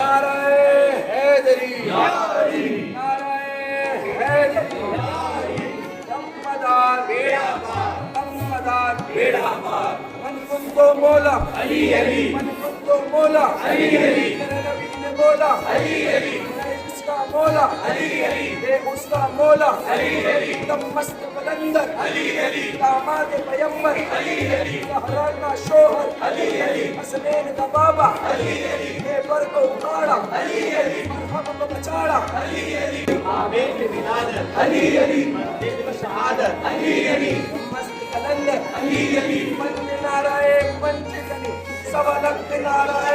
नाराए हैदरी नाराए हैदरी दम्मदार बेड़ा मन कुंदो मोला मन कुंदो मोला मेरे नबी ने बोला मैं इसका मोला ये उसका मोला दम मस्त कलंदर दामाद पैगंबर ज़हरा का शोहर हसनैन का बाबा ये पर को उखाड़ा मरहब को बचाड़ा आमीन की विलादत मस्जिद में शहादत मस्त कलंदर पंच नाराए पंच गनी सवा लख नाराए